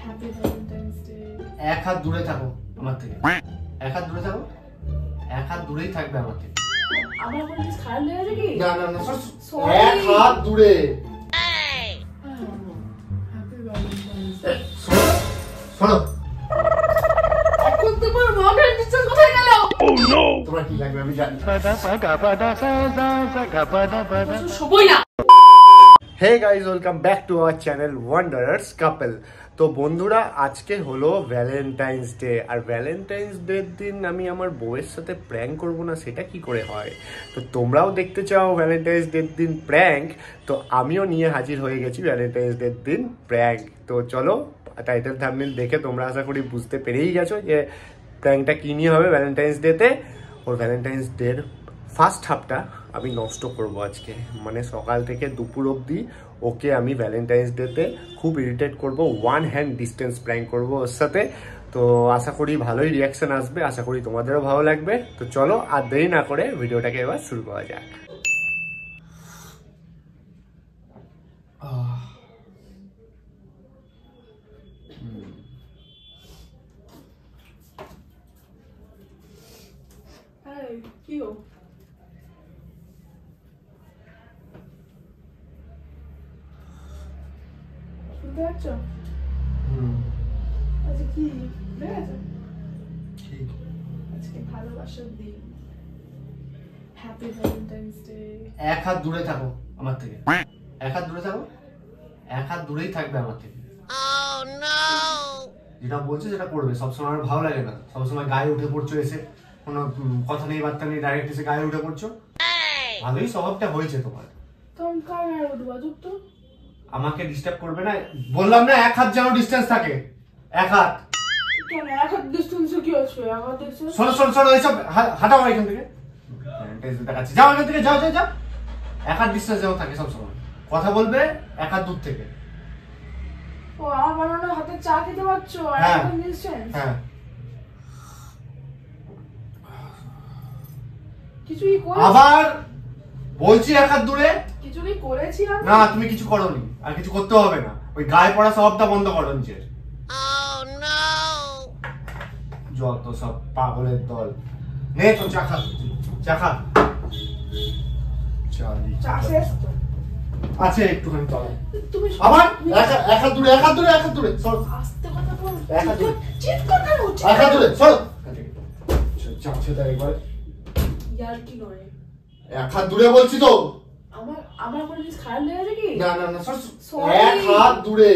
Happy Valentine's day. এক হাত দূরে থাকো আমার থেকে, এক হাত দূরে থাকো, এক হাত দূরেই থাকবে আমার থেকে। আমার কোনো কিছু খারাপ লেগেছে কি? না না না, এক হাত দূরে। Happy Valentine's day. শোনো শোনো, এখন তোমার মগের নিচে কোথায় গেল? ও নো, তোমার কি লাগবে আমি জানি। সবই না। Hey guys, welcome back to our channel Wanderers Couple. তো বন্ধুরা, আজকে হলো ভ্যালেন্টাইন্স ডে। আর ভ্যালেন্টাইন্স ডের দিন আমি আমার বউয়ের সাথে প্র্যাঙ্ক করব না, সেটা কি করে হয়? তো তোমরাও দেখতে চাও ভ্যালেন্টাইন্স ডের দিন প্র্যাঙ্ক, তো আমিও নিয়ে হাজির হয়ে গেছি ভ্যালেন্টাইন্স ডের দিন প্র্যাঙ্ক। তো চলো, টাইটেল থাম্বনেল দেখে তোমরা আশা করি বুঝতে পেরেই গেছো যে প্র্যাঙ্কটা কী নিয়ে হবে ভ্যালেন্টাইন্স ডেতে। ওর ভ্যালেন্টাইন্স ডের ফার্স্ট হাফটা আমি নষ্ট করব আজকে, মানে সকাল থেকে দুপুর অবধি ওকে আমি ভ্যালেন্টাইন্স ডেতে খুব ইরিটেট করব, ওয়ান হ্যান্ড ডিস্টেন্স প্র্যাঙ্ক করব ওর সাথে। তো আশা করি ভালোই রিয়াকশন আসবে, আশা করি তোমাদেরও ভালো লাগবে। তো চলো আর দেরি না করে ভিডিওটাকে এবার শুরু করা যাক। কি গো? শুনতে পাচ্ছ? আচ্ছা, কি দেখেছো? আজকে ভালোবাসার দিন, হ্যাপি ভ্যালেন্টাইন্স ডে। এক হাত দূরে থাকো আমার থেকে, এক হাত দূরে থাকো, এক হাত দূরেই থাকবে আমার থেকে। যেটা বলছে সেটা করবে, সবসময় আমার ভালো লাগে না, সবসময় গায়ে উঠে পড়ছো, এসে কোনো কথা নেই বার্তা নেই, ডাইরেক্ট এসে গায়ে উঠে পড়ছো। ভালোই স্বভাবটা হয়েছে তোমার। তুমি কার গায়ে উঠবা? চুপ তো। আমাকে ডিস্টার্ব করবে না, বললাম না এক হাত যেন ডিস্টেন্স থাকে, এক হাত। কেন এক হাত ডিস্টেন্সে কি আছে? এক হাত ডিস্টেন্স। শোনো শোনো শোনো, এইসব হাঁটাও এখান থেকে, দেখাচ্ছি, যাও এখান থেকে, যাও যাও যাও। এক হাত ডিস্টেন্স যেন থাকে সবসময়, কথা বলবে এক হাত দূর থেকে। ও, আমার বানানো হাতে চা খেতে পারছো আর হ্যাঁ। এখন ডিস্টেন্স? হ্যাঁ, কিছু কি করে? আবার বলছি এক হাত দূরে। কিছু কি করেছি আমি? না, তুমি কিছু করোনি, আর কিছু করতে হবে না। ওই গায়ে পড়া স্বভাবটা বন্ধ করো নিজের। যত সব পাগলের দল। নে তো চা খা, চা খা। চা শেষ তো? আছে একটুখানি তলে। তুমি আবার এক হাত দূরে, এক হাত দূরে, এক হাত দূরে, সরো। আস্তে কথা বল। এক হাত দূরে। চিৎ কথা হচ্ছে। এক হাত দূরে, সরো। চা খেতে একবার। ইয়ার কি নয়? এক হাত দূরে বলছি তো। আমার কোনো কিছু খারাপ লেগেছে কি? না না না, সরো। Sorry. এক হাত দূরে।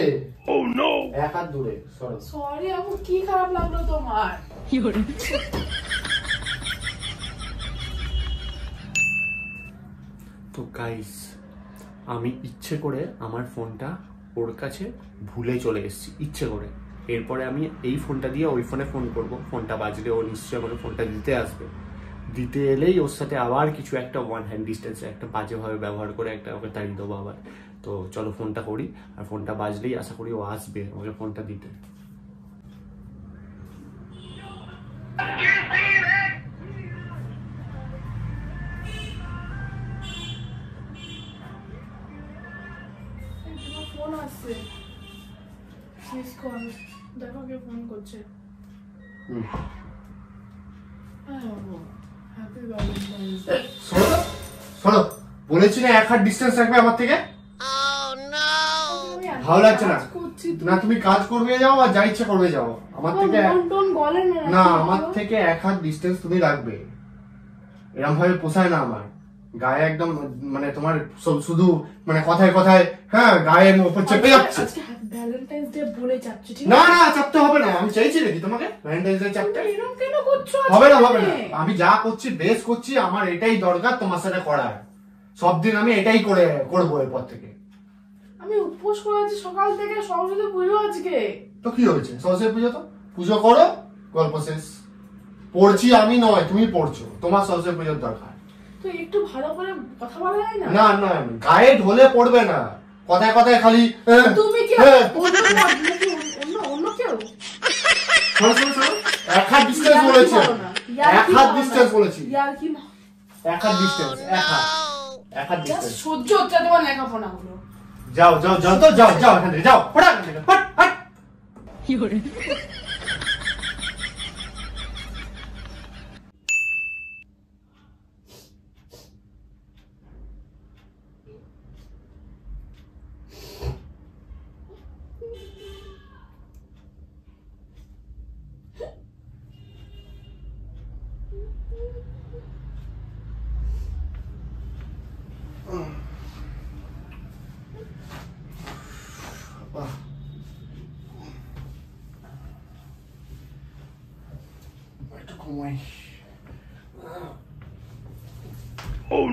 ও নো, এক হাত দূরে, সরো। সরি আপু, কি খারাপ লাগলো তোমার? কি করে? তো গাইস, আমি ইচ্ছে করে আমার ফোনটা ওর কাছে ভুলে চলে এসেছি, ইচ্ছে করে। এরপরে আমি এই ফোনটা দিয়ে ওই ফোনে ফোন করব, ফোনটা বাজলে ও নিশ্চয়ই আমাকে ফোনটা দিতে আসবে। দিতে এলেই ওর সাথে আবার কিছু একটা ওয়ান হ্যান্ড ডিস্টেন্সে একটা বাজেভাবে ব্যবহার করে একটা ওকে তাড়িয়ে দেবো আবার। তো চলো ফোনটা করি, আর ফোনটা বাজলেই আশা করি ও আসবে আমাকে ফোনটা দিতে। তোমার ফোন আসছে, মিস কল। দেখো কে ফোন করছে। Happy Valentine's day. শোনো শোনো, বলেছি না এক হাত ডিস্টেন্স রাখবে আমার থেকে। ভালো লাগছে না? না, তুমি কাজ করবে যাও আর যা ইচ্ছা করবে যাও, আমার থেকে না, আমার থেকে এক হাত ডিস্টেন্স তুমি রাখবে। এরকম ভাবে পোষায় না আমার গায়ে, একদম মানে তোমার শুধু মানে কথায় কথায়, হ্যাঁ, গায়ের উপর চেপে যাচ্ছে। ভ্যালেন্টাইন্স ডে বলে যাচ্ছে, ঠিক না না, চাপতে হবে না, আমি চাইছি নাকি তোমাকে ভ্যালেন্টাইন্স ডে চাপতে? এরকম কেন করছো? হবে না হবে না, আমি যা করছি বেশ করছি, আমার এটাই দরকার তোমার সাথে করার। সব দিন আমি এটাই করবো এরপর থেকে। আমি উপোস করে আছি সকাল থেকে, সরস্বতী পুজো আজকে। তো কি হয়েছে, সরস্বতী পুজো, তো পুজো করো, গল্প শেষ। পড়ছি আমি নয়, তুমি পড়ছো, তোমার সরস্বতী পুজোর দরকার। তো একটু ভালো করে কথা বলা যায় না? না না, গায়ে ঢলে পড়বে না, কথায় কথায় খালি। তুমি কি অন্য কেউ? শোনো শোনো শোনো, এক হাত ডিস্টেন্স বলেছি, এক হাত ডিস্টেন্স বলেছি, এক হাত ডিস্টেন্স, এক হাত ডিস্টেন্স। সহ্য হচ্ছে তোমার লেখাপড়া গুলো। যাও যাও যাও তো, যাও যাও এখান থেকে, যাও, পড়া এখান থেকে, পড়, হাট। Oh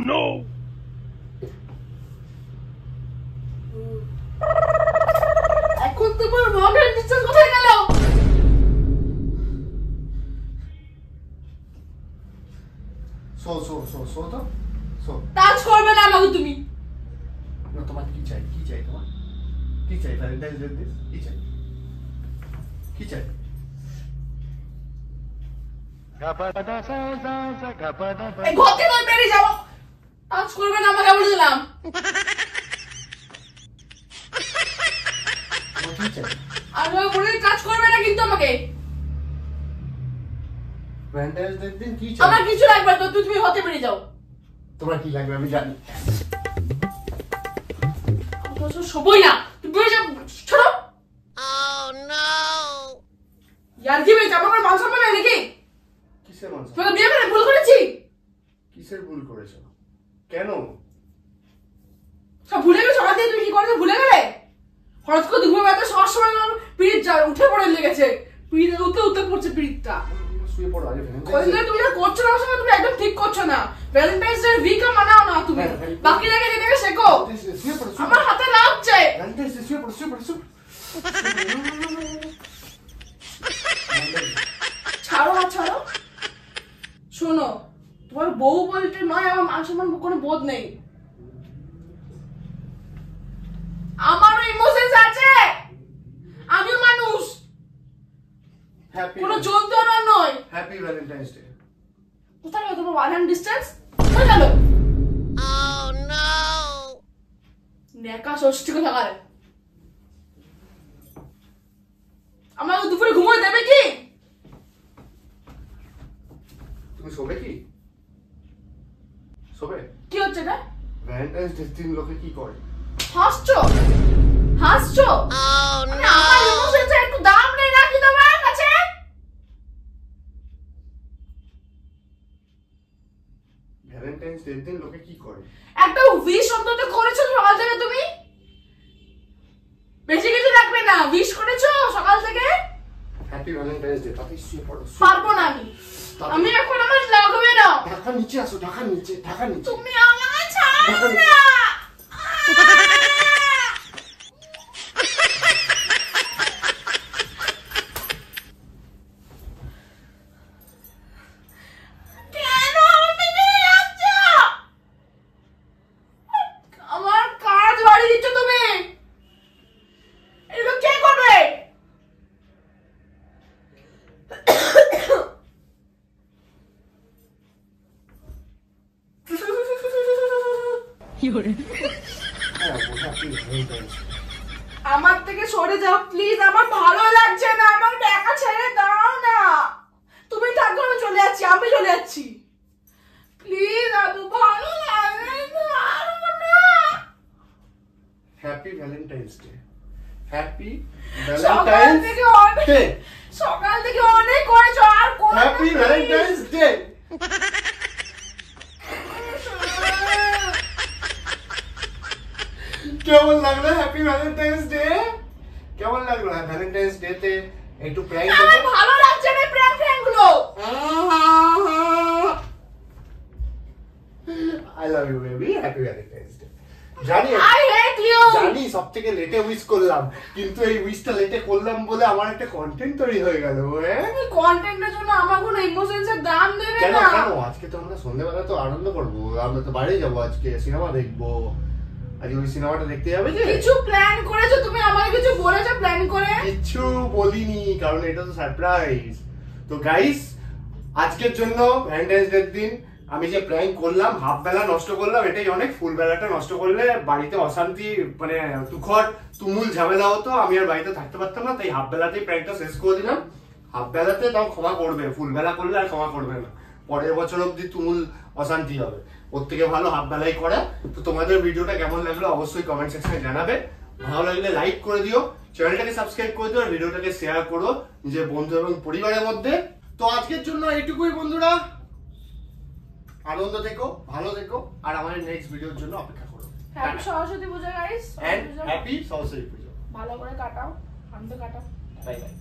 no! এখন তোমার মনের নিচে কোথায় গেল? টাচ করবে না আমাকে তুমি। তোমার কি চাই? কি চাই তোমার? কি চাই? Valentine's day this? কি চাই? কি চাই? এই ঘর থেকে তুমি বেরিয়ে যাও। টাচ করবে না আমাকে বলে দিলাম। কি চাই? আর বলে টাচ করবে না কিন্তু আমাকে। ভ্যালেন্টাইন্স ডে দিন কি চাই? আমার কিছু লাগবে না, তো তুমি হতে বেরিয়ে যাও। তোমার কি লাগবে আমি জানি। সবই না, তুমি বেরিয়ে যাও। ছাড়ো। Oh no! यार কি বেশ আমার মান সম্মান নাই নাকি? কিসের মান সম্মান? তুমি বিয়ে করে ভুল করেছি। কিসের ভুল করেছো? কেন? সব ভুলে গেছো? রাতে তুমি কি করেছো ভুলে গেলে? হঠাৎ করে দুপুর বেলা সবার সময় পিরিত যা উঠে পড়ে লেগেছে। পিরিত উঠতে পড়ছে পিরিতটা। শুয়ে পড়ো আগে ভ্যালেন্টাইন্স। কইলে তুমি না করছো না সঙ্গে তুমি একদম ঠিক করছো না। ভ্যালেন্টাইন্স ডে উইকে মানাও না তুমি। বাকি জায়গায় যেতে শেখো। শুয়ে পড়ো। আমার হাতে লাগছে। ভ্যালেন্টাইন্স ডে শুয়ে পড়ো। ছাড়ো না ছাড়ো। শোনো, তোমার বউ বলতে নয় আমার মান সম্মান কোনো বোধ নেই। আমারও ইমোশনস আছে, আমিও মানুষ, কোনো যন্ত্রণা নয়। Happy Valentine's day. কোথায় গেল তোমার 1 হ্যান্ড ডিস্টেন্স? কোথায় গেল? Oh no! নেকা ষষ্ঠী কথা বলে। আমাকে দুপুরে ঘুমোতে দেবে কি? তুমি শোবে কি? শোবে? কি হচ্ছে এটা? ভ্যালেন্টাইন্স ডে দিন লোকে কি করে? হাসছো? হাসছো? আমার ইমোশনস একটু দাম নেই নাকি তোমার কাছে? ভ্যালেন্টাইন্স ডে দিন লোকে কি করে? একটা উইশ অন্তত করেছো সকাল থেকে তুমি? বেশি কিছু লাগবে না, উইশ করেছো সকাল থেকে? Happy Valentine's day. তাতে শুয়ে পড়ো। পারবো না আমি এখন আমার লাগবে না। ঢাকা নিচে আসো, ঢাকা নিচে। তুমি আমাকে ছাড়ো না। কেন আমাকে নিয়ে যাচ্ছ? আমার কাজ বাড়ি দিচ্ছ তুমি। এগুলো কে করবে? আমার থেকে সরে যাও প্লিজ, আমার ভালো লাগছে না, আমার একা ছেড়ে দাও না। তুমি থাকো, আমি চলে যাচ্ছি, প্লিজ। আদু ভালো লাগে না। Happy Valentine's day. হ্যাপি সকাল ভ্যালেন্টাইন্স থেকে ডে। সকাল থেকে অনেক করেছো আর কোন হ্যাপি ভ্যালেন্টাইন্স ডে। কেমন লাগলো হ্যাপি ভ্যালেন্টাইন্স ডে? কেমন লাগলো ভ্যালেন্টাইন্স ডে তে একটু প্র্যাঙ্ক আমার ভালো লাগছে না প্র্যাঙ্ক গুলো। I love you baby. Happy Valentine's day. জানি আই হেট ইউ। জানি সবথেকে লেটে উইশ করলাম, কিন্তু এই উইশটা লেটে করলাম বলে আমার একটা কন্টেন্ট তৈরি হয়ে গেল। তুমি কন্টেন্টের জন্য আমার কোনো ইমোশনস এর দাম দেবে কেন না। কেন? আজকে তো আমরা সন্ধ্যাবেলা তো আনন্দ করবো, আমরা তো বাইরে যাবো, আজকে সিনেমা দেখবো। আজকে ওই সিনেমাটা দেখতে যাবে যে? কিছু প্ল্যান করেছো তুমি? আমাকে কিছু বলেছো প্ল্যান করে? কিছু বলিনি, কারণ এটা তো সারপ্রাইজ। তো গাইস, আজকের জন্য ভ্যালেন্টাইন্স ডে দিন আমি যে প্র্যাঙ্ক করলাম, হাফ বেলা নষ্ট করলাম, এটাই অনেক। ফুল বেলাটা নষ্ট করলে বাড়িতে অশান্তি, মানে তুখর তুমুল ঝামেলা হতো, আমি আর বাড়িতে থাকতে পারতাম না। তাই হাফ বেলাতেই প্র্যাঙ্কটা শেষ করে দিলাম। হাফ বেলাতে তাও ক্ষমা করবে, ফুল বেলা করলে আর ক্ষমা করবে না। পরের বছর অব্দি তুমুল অশান্তি হবে। ওর থেকে ভালো হাফ বেলাই করা। তো তোমাদের ভিডিওটা কেমন লাগলো অবশ্যই কমেন্ট সেকশনে জানাবে। ভালো লাগলে লাইক করে দিও, চ্যানেলটাকে সাবস্ক্রাইব করে দিও, আর ভিডিওটাকে শেয়ার করো নিজের বন্ধু এবং পরিবারের মধ্যে। তো আজকের জন্য এইটুকুই বন্ধুরা, আনন্দ থেকো, ভালো থেকো, আর আমাদের নেক্সট ভিডিওর জন্য অপেক্ষা করো। হ্যাপি সরস্বতী পূজা গাইস, হ্যাপি সরস্বতী পুজো। ভালো করে কাটাও, আনন্দ কাটাও। Bye bye.